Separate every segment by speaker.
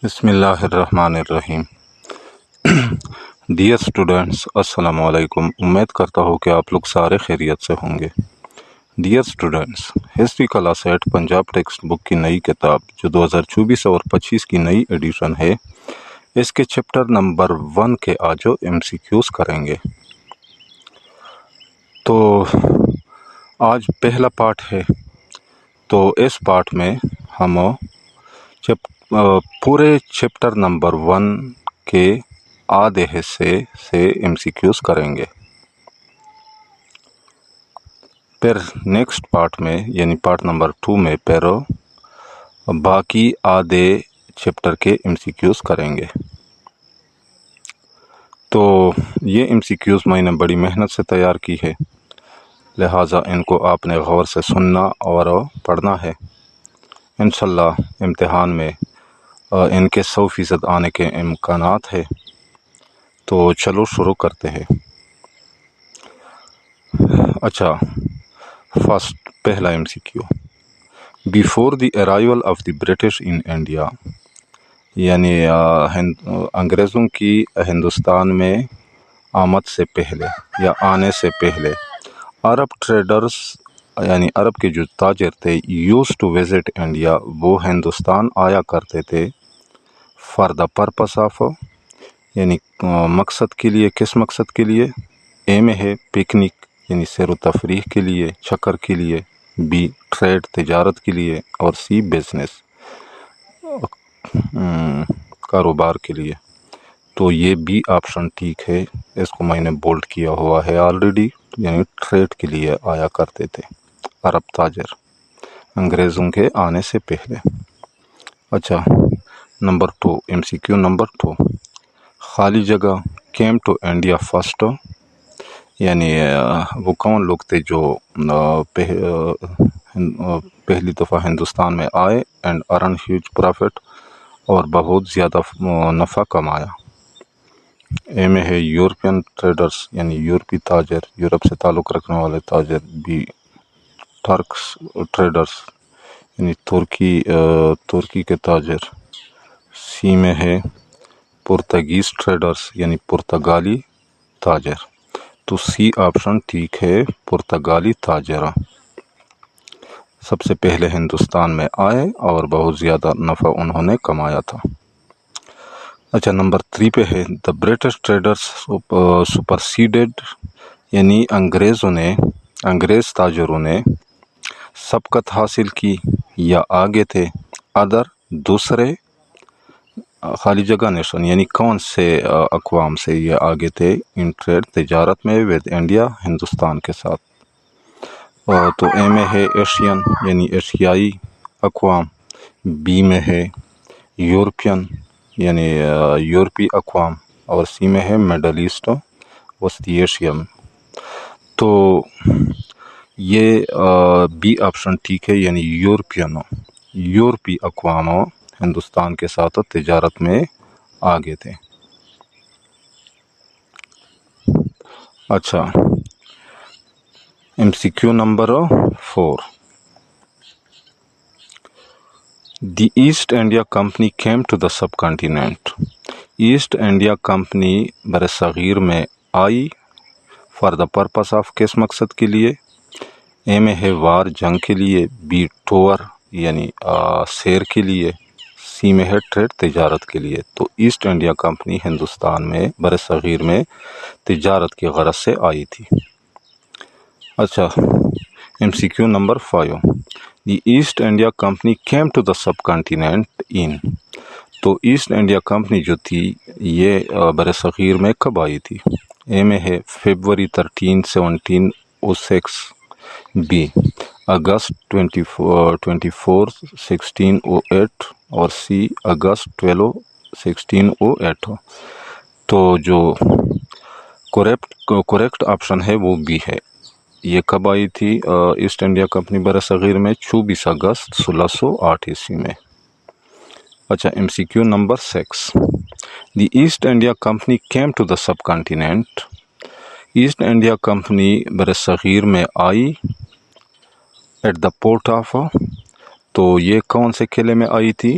Speaker 1: بسم اللہ الرحمن الرحیم۔ ڈیئر اسٹوڈنٹس، السلام علیکم۔ امید کرتا ہوں کہ آپ لوگ سارے خیریت سے ہوں گے۔ Dear students, history class 8 Punjab text book کی نئی کتاب جو 2024 اور 25 کی نئی ایڈیشن ہے، اس کے چیپٹر نمبر 1 کے آج ایم سی کیوز کریں گے۔ تو آج پہلا پارٹ ہے، تو اس پارٹ میں ہم پورے چیپٹر نمبر 1 کے آدھے حصے سے ایم سی کیوز کریں گے۔ پھر نیکسٹ پارٹ میں یعنی پارٹ نمبر 2 میں پھر باقی آدھے چیپٹر کے ایم سی کیوز کریں گے۔ تو یہ ایم سی کیوز میں نے بڑی محنت سے تیار کی ہے، لہٰذا ان کو آپ نے غور سے سننا اور پڑھنا ہے۔ انشاءاللہ امتحان میں ان کے 100% آنے کے امکانات ہے۔ تو چلو شروع کرتے ہیں۔ اچھا، فرسٹ پہلا M C Q, before the arrival of the British in India, یعنی انگریزوں کی ہندوستان میں آمد سے پہلے یا آنے سے پہلے، عرب ٹریڈرز یعنی عرب کے جو تاجر تھے، یوز ٹو وزٹ انڈیا، وہ ہندوستان آیا کرتے تھے فار دا پرپس آف، یعنی مقصد کے لیے۔ کس مقصد کے لیے؟ اے میں ہے پکنک یعنی سیر و تفریح کے لیے، چکر کے لیے، بی ٹریڈ تجارت کے لیے، اور سی بزنس کاروبار کے لیے۔ تو یہ بی آپشن ٹھیک ہے، اس کو میں نے بولڈ کیا ہوا ہے آلریڈی، یعنی ٹریڈ کے لیے آیا کرتے تھے عرب تاجر انگریزوں کے آنے سے پہلے۔ اچھا، number 2، M C Q number 2، خالی جگہ کیم ٹو انڈیا فرسٹ، یعنی وہ کون لوگ تھے جو پہلی دفعہ ہندوستان میں آئے اینڈ ارن ہیوج پروفٹ، اور بہت زیادہ نفع کمایا۔ اے میں ہے یورپین ٹریڈرز یعنی یورپی تاجر، یورپ سے تعلق رکھنے والے تاجر، بی ٹرکس ٹریڈرز یعنی ترکی کے تاجر، سی میں ہے پرتگیز ٹریڈرز یعنی پرتگالی تاجر۔ تو سی آپشن ٹھیک ہے، پرتگالی تاجر سب سے پہلے ہندوستان میں آئے اور بہت زیادہ نفع انہوں نے کمایا تھا۔ اچھا، نمبر 3 پہ ہے دا برٹش ٹریڈرز سپرسیڈڈ، یعنی انگریز تاجروں نے سبقت حاصل کی یا آگے تھے، ادر دوسرے خالی جگہ نیشن، یعنی کون سے اقوام سے یہ آگے تھے ان ٹریڈ تجارت میں ود انڈیا، ہندوستان کے ساتھ۔ تو اے میں ہے ایشین یعنی ایشیائی اقوام، بی میں ہے یورپین یعنی یورپی اقوام، اور سی میں ہے مڈل ایسٹ وسطی ایشیا میں۔ تو یہ بی آپشن ٹھیک ہے، یعنی یورپی اقوام ہندوستان کے ساتھ تجارت میں آگے تھے۔ اچھا، M C Q number 4، the East India Company came to the subcontinent, East India Company برصغیر میں آئی فار دا پرپس آف، کس مقصد کے لیے؟ اے میں ہے وار جنگ کے لیے، بی ٹور یعنی سیر کے لیے، سی میں ہے ٹریڈ تجارت کے لیے۔ تو ایسٹ انڈیا کمپنی ہندوستان میں برصغیر میں تجارت کی غرض سے آئی تھی۔ اچھا، M C Q number 5، the East India Company came to the subcontinent in, تو ایسٹ انڈیا کمپنی جو تھی یہ برصغیر میں کب آئی تھی؟ اے میں ہے فیبروری 13 1706، بی اگست 24 1608، اور سی اگست 12 1608۔ تو جو کریکٹ آپشن ہے وہ بی ہے۔ یہ کب آئی تھی ایسٹ انڈیا کمپنی برصغیر میں؟ 24 اگست 1608 عیسوی میں۔ اچھا، M C Q number 6، the East India Company came to the subcontinent, East India Company برصغیر میں آئی ایٹ دا پورٹ آف، تو یہ کون سے قلعے میں آئی تھی؟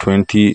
Speaker 1: 20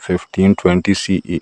Speaker 1: 1520 CE,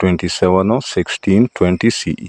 Speaker 1: 27 1620 CE।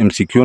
Speaker 1: MCQ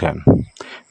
Speaker 1: 10,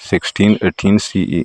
Speaker 1: 1618 CE,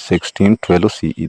Speaker 1: 1612 CE।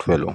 Speaker 1: 12,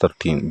Speaker 1: 13,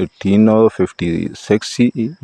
Speaker 1: 1856 CE,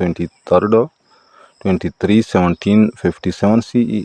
Speaker 1: 23, 1757 CE,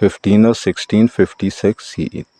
Speaker 1: 15, 1656 CE।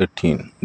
Speaker 1: 18,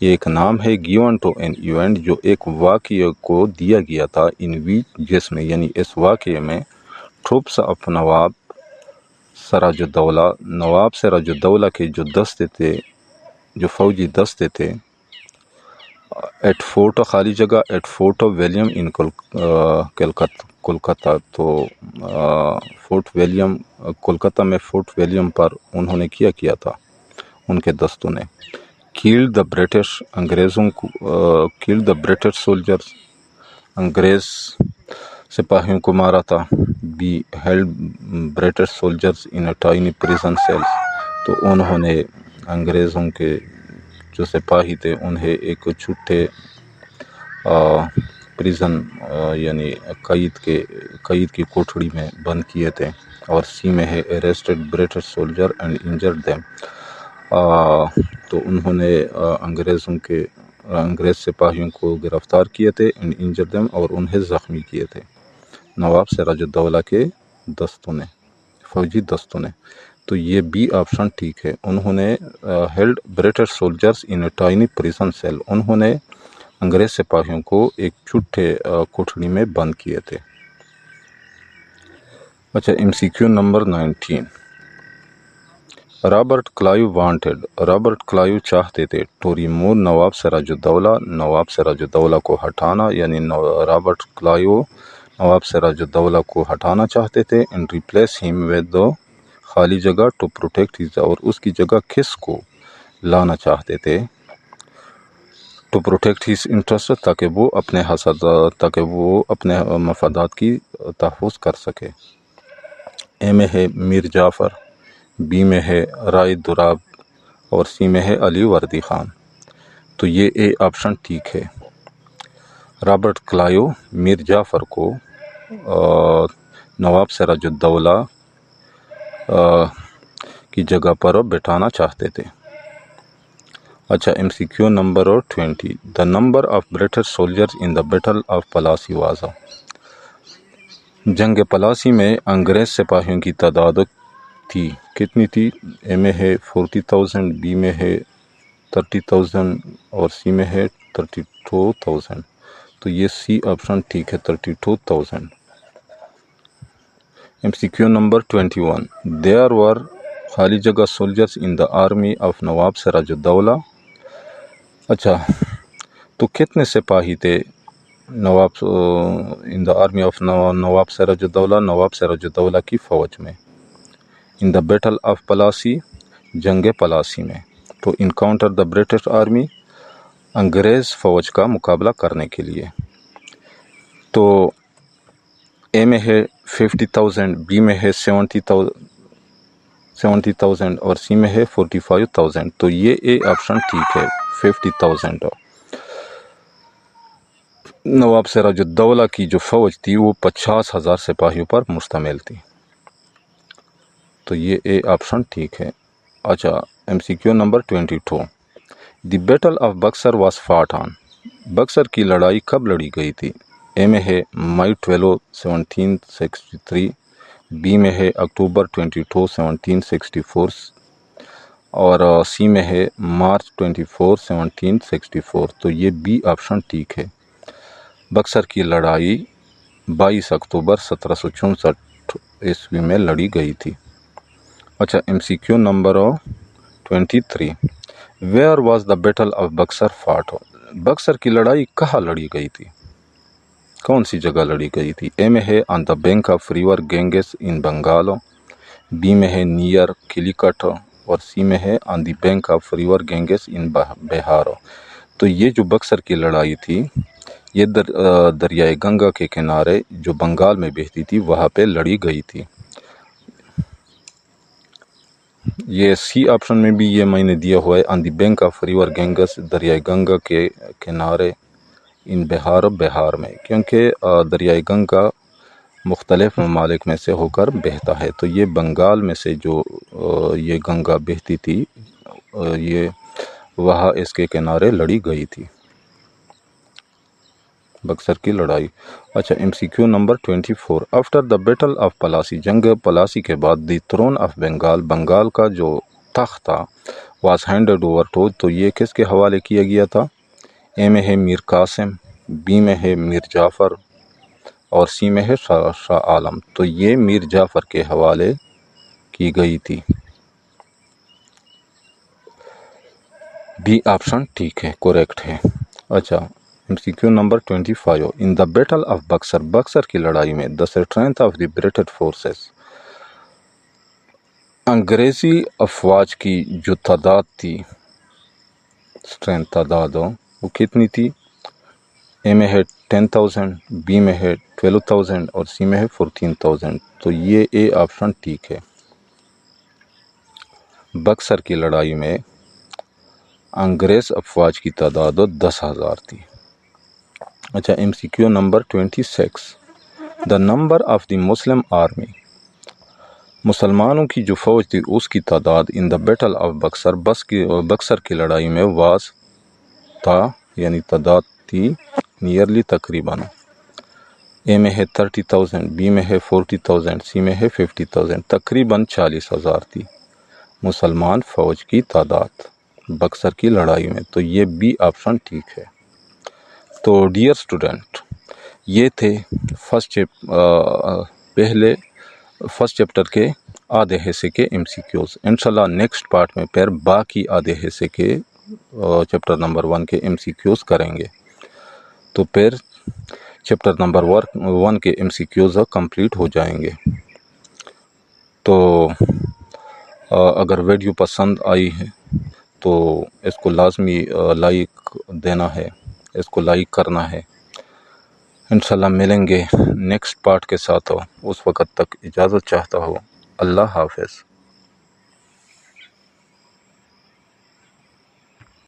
Speaker 1: یہ ایک نام ہے given to an event جو ایک واقعے کو دیا گیا تھا in which جس میں یعنی اس واقعے میں troops of نواب سراج الدولہ نواب سراج الدولہ کے جو دستے تھے جو فوجی دستے تھے ایٹ فورٹ خالی جگہ ایٹ فورٹ ولیم ان کولکتہ تو فورٹ ولیم کولکتہ میں فورٹ ولیم پر انہوں نے کیا تھا ان کے دستوں نے کیل دا برٹش انگریزوں کو کیل دا برٹش سولجرز انگریز سپاہیوں کو مارا تھا be held British soldiers in a tiny prison cells تو انہوں نے انگریزوں کے جو سپاہی تھے انہیں ایک چھوٹے پریزن یعنی قید کی کوٹھڑی میں بند کیے تھے اور سی میں ہے arrested British soldier and injured them تو انہوں نے انگریز سپاہیوں کو گرفتار کیے تھے اینڈ انجرڈ دیم اور انہیں زخمی کیے تھے نواب سراج الدولہ کے دستوں نے فوجی دستوں نے تو یہ بی آپشن ٹھیک ہے انہوں نے held British soldiers in a tiny prison cell انہوں نے انگریز سپاہیوں کو ایک چھوٹے کوٹھڑی میں بند کیے تھے اچھا M C Q number 19 Robert Clive چاہتے تھے ٹو ریموو نواب سراج الدولہ کو ہٹانا یعنی رابرٹ کلائیو نواب سراج الدولہ کو ہٹانا چاہتے تھے اینڈ ریپلیس ہیم ود دو خالی جگہ ٹو پروٹیکٹ ہز اور اس کی جگہ کس کو لانا چاہتے تھے ٹو پروٹیکٹ ہز انٹرسٹ تاکہ وہ اپنے مفادات کی تحفظ کر سکے اے میں ہے میر جعفر بی میں ہے رائے دراب اور سی میں ہے علی وردی خان تو یہ اے آپشن ٹھیک ہے رابرٹ کلائیو میر جعفر کو نواب سراج الدولہ کی جگہ پر بٹھانا چاہتے تھے اچھا M C Q number 20 the number of British soldiers in the battle of Plassey was جنگ پلاسی میں انگریز سپاہیوں کی تعداد تھی کتنی تھی اے میں ہے 40,000 بی میں ہے 30,000 اور سی میں ہے 32,000 تو یہ سی آپشن ٹھیک ہے 32,000 M C Q number 21 there were خالی جگہ soldiers in the army of Nawab Siraj ud-Daulah اچھا تو کتنے سپاہی تھے in the army of Nawab Siraj ud-Daulah کی فوج میں ان دا بیٹل آف پلاسی جنگ پلاسی میں تو انکاؤنٹر دا برٹش آرمی انگریز فوج کا مقابلہ کرنے کے لیے تو اے میں ہے 50,000 بی میں ہے 70,000 اور سی میں ہے 45,000 تو یہ اے آپشن ٹھیک ہے 50,000 نواب سراج الدولہ کی جو فوج تھی وہ 50,000 سپاہیوں پر مشتمل تھی تو یہ اے آپشن ٹھیک ہے اچھا M C Q number 22 the battle of Buxar was fought on Buxar کی لڑائی کب لڑی گئی تھی اے میں ہے مئی 12 1763 بی میں ہے اکتوبر 22 1764 اور سی میں ہے مارچ 24 1764 تو یہ بی آپشن ٹھیک ہے بکسر کی لڑائی 22 اکتوبر 1764 عیسوی میں لڑی گئی تھی اچھا M C Q number 23 where was the battle of Buxar fought Buxar کی لڑائی کہاں لڑی گئی تھی کون سی جگہ لڑی گئی تھی اے میں ہے on the bank of river Ganges in Bengal B میں ہے نیئر کلیکٹ اور سی میں ہے on the bank of river Ganges in Bihar تو یہ جو بکسر کی لڑائی تھی یہ دریائے گنگا کے کنارے جو بنگال میں بہتی تھی وہاں پہ لڑی گئی تھی یہ سی آپشن میں بھی یہ میں نے دیا ہوا ہے on the bank of river Ganges دریائے گنگا کے کنارے ان بہار میں کیونکہ دریائے گنگا مختلف ممالک میں سے ہو کر بہتا ہے تو یہ بنگال میں سے جو یہ گنگا بہتی تھی یہ وہاں اس کے کنارے لڑی گئی تھی بکسر کی لڑائی اچھا M C Q number 24 after the battle of Plassey جنگ پلاسی کے بعد the throne of Bengal Bengal کا جو تخت تھا واز ہینڈڈ اوور ٹو، تو یہ کس کے حوالے کیا گیا تھا؟ اے میں ہے میر قاسم، بی میں ہے میر جعفر اور سی میں ہے شاہ عالم، تو یہ میر جعفر کے حوالے کی گئی تھی۔ بی آپشن ٹھیک ہے، کریکٹ ہے۔ اچھا، M C Q number 25، in the battle of Buxar, Buxar کی لڑائی میں the strength of the British forces, انگریزی افواج کی جو تعداد تھی، اسٹرینتھ تعداد وہ کتنی تھی؟ اے میں ہے 10,000، بی میں ہے 12,000 اور سی میں ہے 14,000، تو یہ اے آپشن ٹھیک ہے۔ بکسر کی لڑائی میں انگریز افواج کی تعداد 10,000 تھی۔ اچھا، M C Q number 26، the number of the Muslim army, مسلمانوں کی جو فوج تھی اس کی تعداد in the battle of Buxar, Buxar کی لڑائی میں واز تھا، یعنی تعداد تھی نیئرلی تقریباً، اے میں ہے 30,000، بی میں ہے 40,000، سی میں ہے 50,000، تقریباً 40,000 تھی مسلمان فوج کی تعداد بکسر کی لڑائی میں، تو یہ بی آپشن ٹھیک ہے۔ تو ڈیئر اسٹوڈنٹ، یہ تھے فرسٹ چیپٹر کے آدھے حصے کے ایم سی کیوز۔ انشاءاللہ نیکسٹ پارٹ میں پھر باقی آدھے حصے کے چیپٹر نمبر 1 کے ایم سی کیوز کریں گے، تو پھر چیپٹر نمبر 1 کے ایم سی کیوز کمپلیٹ ہو جائیں گے۔ تو اگر ویڈیو پسند آئی ہے تو اس کو لازمی لائک دینا ہے، اس کو لائک کرنا ہے۔ انشاءاللہ ملیں گے نیکسٹ پارٹ کے ساتھ، اس وقت تک اجازت چاہتا ہوں۔ اللہ حافظ۔